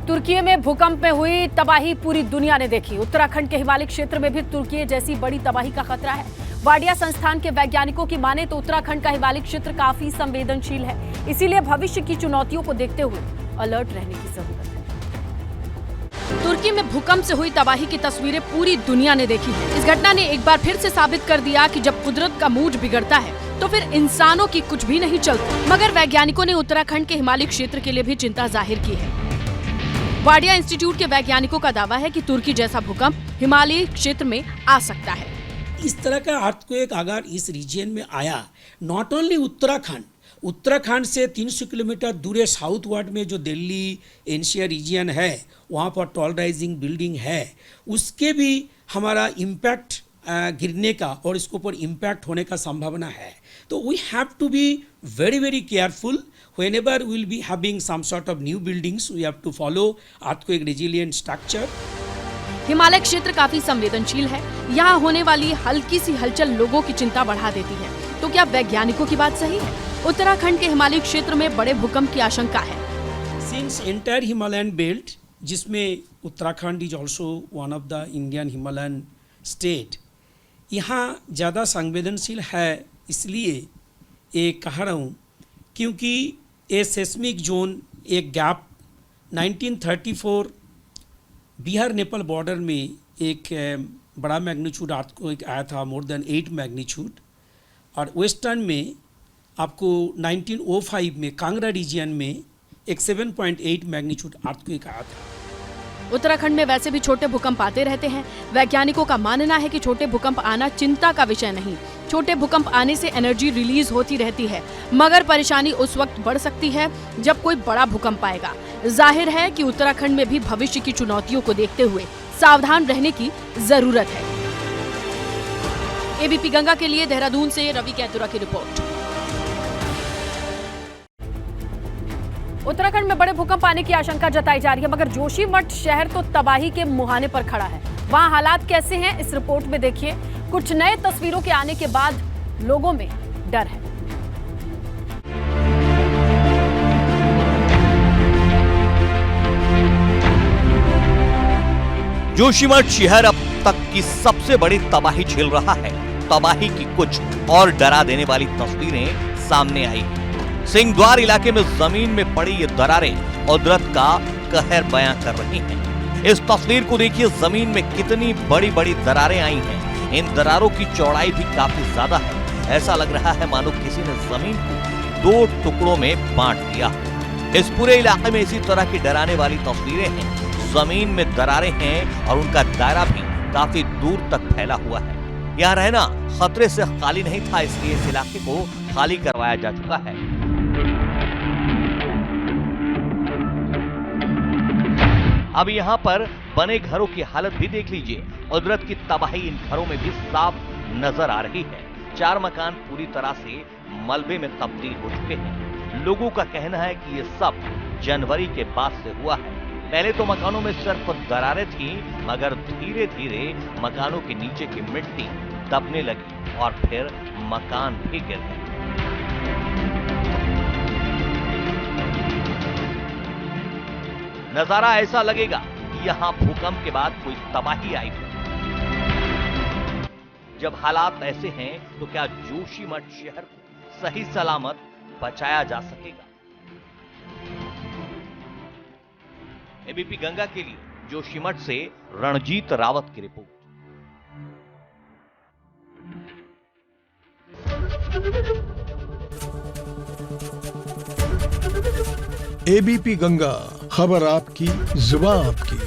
तुर्की में भूकंप में हुई तबाही पूरी दुनिया ने देखी। उत्तराखंड के हिमालय क्षेत्र में भी तुर्की जैसी बड़ी तबाही का खतरा है। वाडिया संस्थान के वैज्ञानिकों की माने तो उत्तराखंड का हिमालय क्षेत्र काफी संवेदनशील है, इसीलिए भविष्य की चुनौतियों को देखते हुए अलर्ट रहने की जरूरत है। तुर्की में भूकंप से हुई तबाही की तस्वीरें पूरी दुनिया ने देखी है। इस घटना ने एक बार फिर से साबित कर दिया कि जब कुदरत का मूड बिगड़ता है तो फिर इंसानों की कुछ भी नहीं चलती। मगर वैज्ञानिकों ने उत्तराखंड के हिमालय क्षेत्र के लिए भी चिंता जाहिर की है। वाडिया इंस्टीट्यूट के वैज्ञानिकों का दावा है कि तुर्की जैसा भूकंप हिमालयी क्षेत्र में आ सकता है। इस तरह का अर्थक्वेक अगर इस रीजन में आया, नॉट ओनली उत्तराखंड से 300 किलोमीटर दूर साउथ वार्ड में जो दिल्ली एनसीआर रीजन है, वहाँ पर टॉल राइजिंग बिल्डिंग है, उसके भी हमारा इम्पैक्ट गिरने का और इसके ऊपर इम्पैक्ट होने का संभावना है। तो we have to be very very careful whenever we will be having some sort of new buildings. We have to follow earthquake resilient structure. Himalaya क्षेत्र काफी संवेदनशील है। यहाँ होने वाली हल्की सी हलचल लोगों की चिंता बढ़ा देती है। तो क्या वैज्ञानिकों की बात सही है? उत्तराखंड के हिमालय क्षेत्र में बड़े भूकंप की आशंका है। Since entire Himalayan belt, जिसमें Uttarakhand is also one of the Indian Himalayan state, यहाँ ज़्यादा संवेदनशील है, इसलिए ये कह रहा हूँ क्योंकि ये सेस्मिक जोन एक गैप 1934 बिहार नेपाल बॉर्डर में एक बड़ा मैग्नीट्यूड अर्थक्वेक आया था, मोर देन 8 मैग्नीट्यूड। और वेस्टर्न में आपको 1905 में कांगड़ा रीजन में एक 7.8 मैग्नीट्यूड अर्थक्वेक आया था। उत्तराखंड में वैसे भी छोटे भूकंप आते रहते हैं। वैज्ञानिकों का मानना है कि छोटे भूकंप आना चिंता का विषय नहीं। छोटे भूकंप आने से एनर्जी रिलीज होती रहती है, मगर परेशानी उस वक्त बढ़ सकती है जब कोई बड़ा भूकंप आएगा। जाहिर है कि उत्तराखंड में भी भविष्य की चुनौतियों को देखते हुए सावधान रहने की जरूरत है। एबीपी गंगा के लिए देहरादून से रवि कैतुरा की रिपोर्ट। उत्तराखंड में बड़े भूकंप आने की आशंका जताई जा रही है, मगर जोशीमठ शहर तो तबाही के मुहाने पर खड़ा है। वहां हालात कैसे हैं, इस रिपोर्ट में देखिए। कुछ नए तस्वीरों के आने के बाद लोगों में डर है। जोशीमठ शहर अब तक की सबसे बड़ी तबाही झेल रहा है। तबाही की कुछ और डरा देने वाली तस्वीरें सामने आई हैं। सिंहद्वार इलाके में जमीन में पड़ी ये दरारें कुदरत का कहर बयां कर रही हैं। इस तस्वीर को देखिए, जमीन में कितनी बड़ी बड़ी दरारें आई हैं। इन दरारों की चौड़ाई भी काफी ज्यादा है। ऐसा लग रहा है मानो किसी ने जमीन को 2 टुकड़ों में बांट दिया। इस पूरे इलाके में इसी तरह की डराने वाली तस्वीरें हैं। जमीन में दरारें हैं और उनका दायरा भी काफी दूर तक फैला हुआ है। यहाँ रहना खतरे से खाली नहीं था, इसलिए इस इलाके को खाली करवाया जा चुका है। अब यहाँ पर बने घरों की हालत भी देख लीजिए। कुदरत की तबाही इन घरों में भी साफ नजर आ रही है। 4 मकान पूरी तरह से मलबे में तब्दील हो चुके हैं। लोगों का कहना है कि ये सब जनवरी के बाद से हुआ है। पहले तो मकानों में सिर्फ दरारें थी, मगर धीरे धीरे मकानों के नीचे की मिट्टी दबने लगी और फिर मकान भी गिर गए। नजारा ऐसा लगेगा कि यहां भूकंप के बाद कोई तबाही आई हो। जब हालात ऐसे हैं तो क्या जोशीमठ शहर को सही सलामत बचाया जा सकेगा? एबीपी गंगा के लिए जोशीमठ से रणजीत रावत की रिपोर्ट। एबीपी गंगा, खबर आपकी, जुबान आपकी।